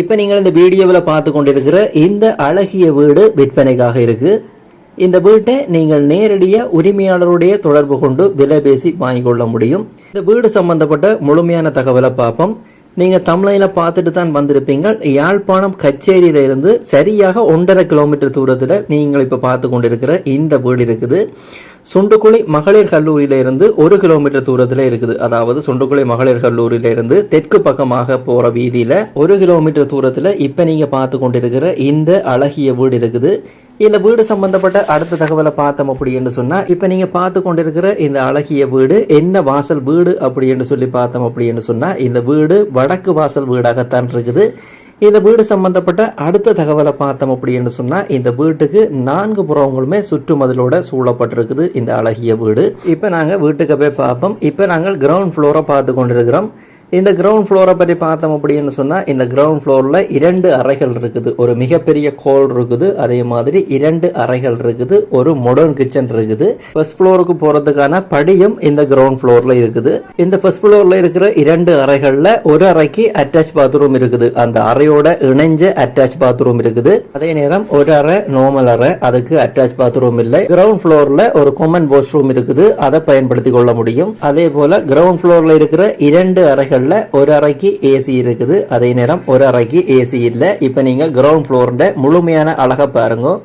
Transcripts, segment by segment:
இப்போ நீங்கள் இந்த வீடியோவில் பார்த்து கொண்டிருக்கிற இந்த அழகிய வீடு விற்பனைக்காக இருக்கு. இந்த வீட்டை நீங்கள் நேரடியாக உரிமையாளருடைய தொடர்பு கொண்டு விலை பேசி வாங்கிக்கொள்ள முடியும். இந்த வீடு சம்பந்தப்பட்ட முழுமையான தகவலை பார்ப்போம். நீங்கள் தமிழில் பார்த்துட்டு தான் வந்திருப்பீங்க. யாழ்ப்பாணம் கச்சேரியிலிருந்து சரியாக 1.5 கிலோமீட்டர் தூரத்தில் நீங்கள் இப்போ பார்த்து கொண்டிருக்கிற இந்த வீடு இருக்குது. சுண்டுக்குழி மகளிர் கல்லூரியிலிருந்து 1 கிலோமீட்டர் தூரத்தில் இருக்குது. அதாவது சுண்டுக்குழி மகளிர் கல்லூரியிலிருந்து தெற்கு பக்கமாக போகிற வீதியில் 1 கிலோமீட்டர் தூரத்தில் இப்போ நீங்கள் பார்த்து கொண்டிருக்கிற இந்த அழகிய வீடு இருக்குது. இந்த வீடு சம்பந்தப்பட்ட அடுத்த தகவலை பார்த்தோம் அப்படின்னு சொன்னால், இப்போ நீங்கள் பார்த்து கொண்டிருக்கிற இந்த அழகிய வீடு என்ன வாசல் வீடு அப்படின்னு சொல்லி பார்த்தோம் அப்படின்னு சொன்னால், இந்த வீடு வடக்கு வாசல் வீடாகத்தான் இருக்குது. இந்த வீடு சம்பந்தப்பட்ட அடுத்த தகவலை பார்த்தோம் அப்படின்னு சொன்னால், இந்த வீட்டுக்கு 4 புறங்களுமே சுற்று மதிலோட சூழப்பட்டிருக்குது இந்த அழகிய வீடு. இப்போ நாங்கள் வீட்டுக்கு போய் பார்ப்போம். இப்போ நாங்கள் கிரவுண்ட் ஃப்ளோரை பார்த்து கொண்டிருக்கிறோம். இந்த கிரவுண்ட் ஃப்ளோரை பற்றி பார்த்தோம் அப்படின்னு சொன்னால், இந்த கிரவுண்ட் ஃப்ளோரில் 2 அறைகள் இருக்குது. ஒரு மிகப்பெரிய ஹால் இருக்குது, அதே மாதிரி 2 அறைகள் இருக்குது, ஒரு மாடர்ன் கிச்சன் இருக்குது. ஃபர்ஸ்ட் ஃப்ளோருக்கு போகிறதுக்கான படியும் இந்த கிரவுண்ட் ஃப்ளோரில் இருக்குது. இந்த ஃபர்ஸ்ட் ஃப்ளோரில் இருக்கிற 2 அறைகளில் ஒரு அறைக்கு அட்டாச் பாத்ரூம் இருக்குது. அந்த அறையோட இணைஞ்ச அட்டாச் பாத்ரூம் இருக்குது. அதே நேரம் ஒரு அறை நார்மல் அறை, அதுக்கு அட்டாச் பாத்ரூம் இல்லை. கிரவுண்ட் ஃப்ளோரில் ஒரு காமன் வாஷ்ரூம் இருக்குது, அதை பயன்படுத்தி கொள்ள முடியும். அதே போல கிரவுண்ட் ஃப்ளோரில் இருக்கிற 2 அறைகள் ஒரு அறைக்கு ஏசி இருக்குது, அதே நேரம் ஒரு அறைக்கு ஏசி இல்லை. இப்போ நீங்க கிரவுண்ட் ஃப்ளோரோட முழுமையான அழகை பாருங்க.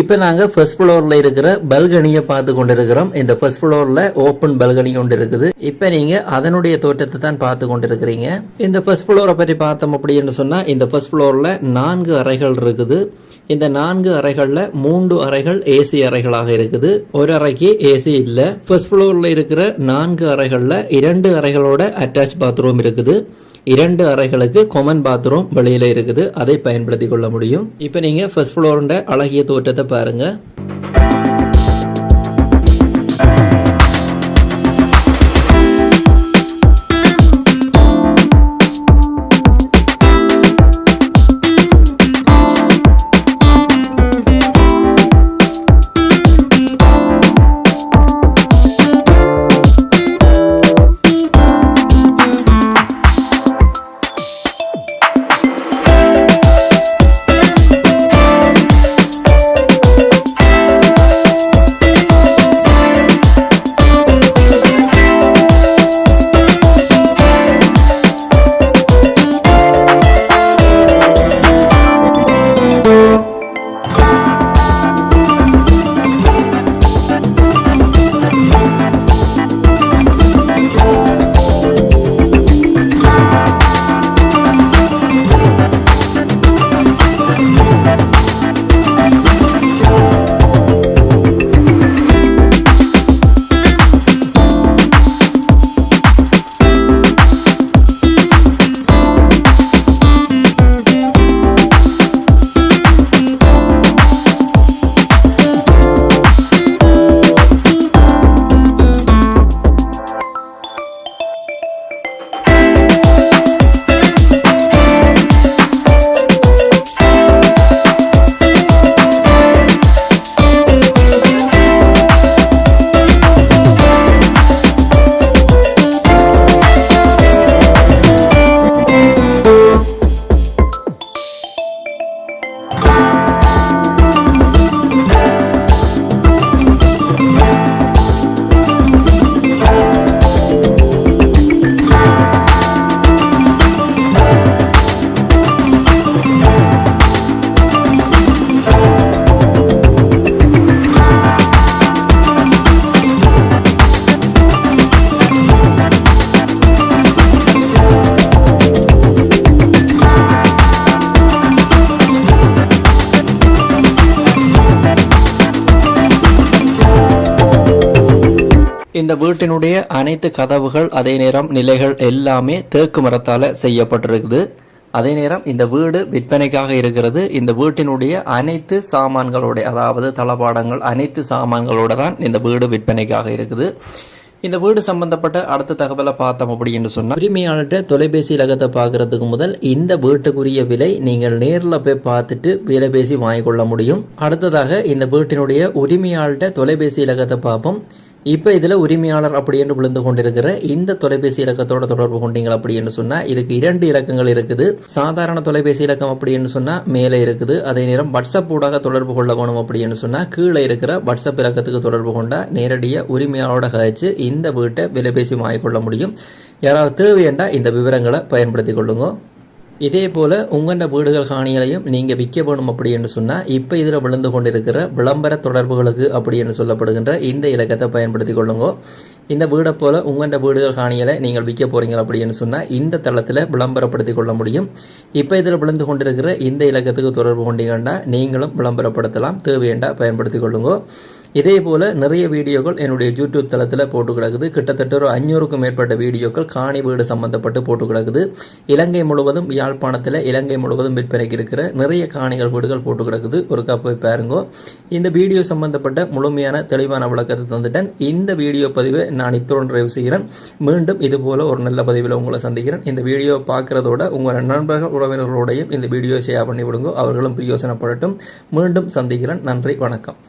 இப்போ நாங்கள் ஃபர்ஸ்ட் ஃப்ளோரில் இருக்கிற பல்கனியை பார்த்து கொண்டிருக்கிறோம். இந்த ஃபர்ஸ்ட் ஃப்ளோரில் ஓப்பன் பல்கனி ஒன்று இருக்குது. இப்போ நீங்கள் அதனுடைய தோட்டத்தை தான் பார்த்து கொண்டிருக்கிறீங்க. இந்த ஃபர்ஸ்ட் ஃப்ளோரை பற்றி பார்த்தோம் அப்படின்னு சொன்னால், இந்த ஃபர்ஸ்ட் ஃப்ளோரில் 4 அறைகள் இருக்குது. இந்த 4 அறைகளில் 3 அறைகள் ஏசி அறைகளாக இருக்குது, ஒரு அறைக்கு ஏசி இல்லை. ஃபர்ஸ்ட் ஃப்ளோரில் இருக்கிற 4 அறைகளில் 2 அறைகளோட அட்டாச் பாத்ரூம் இருக்குது. 2 அறைகளுக்கு காமன் பாத்ரூம் வெளியில இருக்குது, அதை பயன்படுத்தி கொள்ள முடியும். இப்போ நீங்க ஃபர்ஸ்ட் ஃப்ளோரோட அழகிய தோட்டத்தை பாருங்க. இந்த வீட்டினுடைய அனைத்து கதவுகள் அதே நேரம் நிலைகள் எல்லாமே தேக்கு மரத்தால் செய்யப்பட்டிருக்குது. அதே நேரம் இந்த வீடு விற்பனைக்காக இருக்கிறது. இந்த வீட்டினுடைய அனைத்து சாமான்களோட, அதாவது தளபாடங்கள் அனைத்து சாமான்களோட தான் இந்த வீடு விற்பனைக்காக இருக்குது. இந்த வீடு சம்பந்தப்பட்ட அடுத்த தகவலை பார்த்தோம் அப்படின்னு சொன்னால், உரிமையாளர்கிட்ட தொலைபேசி இலக்கத்தை பார்க்கறதுக்கு முதல் இந்த வீட்டுக்குரிய விலை நீங்கள் நேரில் போய் பார்த்துட்டு விலை பேசி வாங்கிக்கொள்ள முடியும். அடுத்ததாக இந்த வீட்டினுடைய உரிமையாளர்கிட்ட தொலைபேசி இலக்கத்தை பார்ப்போம். இப்போ இதில் உரிமையாளர் அப்படி என்று விழுந்து கொண்டிருக்கிற இந்த தொலைபேசி இலக்கத்தோட தொடர்பு கொண்டீங்க அப்படின்னு சொன்னால் இதுக்கு 2 இலக்கங்கள் இருக்குது. சாதாரண தொலைபேசி இலக்கம் அப்படின்னு சொன்னால் மேலே இருக்குது. அதே நேரம் வாட்ஸ்அப் ஊடாக தொடர்பு கொள்ள வேணும் அப்படின்னு சொன்னால் கீழே இருக்கிற வாட்ஸ்அப் இலக்கத்துக்கு தொடர்பு கொண்டா நேரடியாக உரிமையாளரோட கழிச்சு இந்த வீட்டை விலை பேசி வாங்கிக்கொள்ள முடியும். யாராவது தேவையண்டா இந்த விவரங்களை பயன்படுத்தி கொள்ளுங்க. இதே போல் உங்களோட வீடுகள் காணிகளையும் நீங்கள் விற்க வேணும் அப்படின்னு சொன்னால் இப்போ இதில் விழுந்து கொண்டிருக்கிற விளம்பர தொடர்புகளுக்கு அப்படின்னு சொல்லப்படுகின்ற இந்த இலக்கத்தை பயன்படுத்தி கொள்ளுங்க. இந்த வீடை போல் உங்களோட வீடுகள் காணிகளை நீங்கள் விற்க போகிறீங்க அப்படின்னு சொன்னால் இந்த தளத்தில் விளம்பரப்படுத்தி கொள்ள முடியும். இப்போ இதில் விழுந்து கொண்டிருக்கிற இந்த இலக்கத்துக்கு தொடர்பு கொண்டீங்கன்னா நீங்களும் விளம்பரப்படுத்தலாம். தேவையண்டா பயன்படுத்தி கொள்ளுங்க. இதே போல் நிறைய வீடியோக்கள் என்னுடைய யூடியூப் தளத்தில் போட்டு கிடக்குது. கிட்டத்தட்ட ஒரு 500க்கும் மேற்பட்ட வீடியோக்கள் காணி வீடு சம்மந்தப்பட்டு போட்டு கிடக்குது. இலங்கை முழுவதும், யாழ்ப்பாணத்தில் இலங்கை முழுவதும் விற்பனைக்கு இருக்கிற நிறைய காணிகள் வீடுகள் போட்டு கிடக்குது. ஒரு போய் பாருங்க. இந்த வீடியோ சம்பந்தப்பட்ட முழுமையான தெளிவான விளக்கத்தை தந்துட்டேன். இந்த வீடியோ பதிவை நான் இத்துடன் நிறைவு செய்கிறேன். மீண்டும் இது போல் ஒரு நல்ல பதிவில் உங்களை சந்திக்கிறேன். இந்த வீடியோ பார்க்குறதோட உங்கள் நண்பர்கள் உறவினர்களோடையும் இந்த வீடியோ ஷேர் பண்ணி விடுங்க. அவர்களும் பிரயோசனப்படட்டும். மீண்டும் சந்திக்கிறேன். நன்றி, வணக்கம்.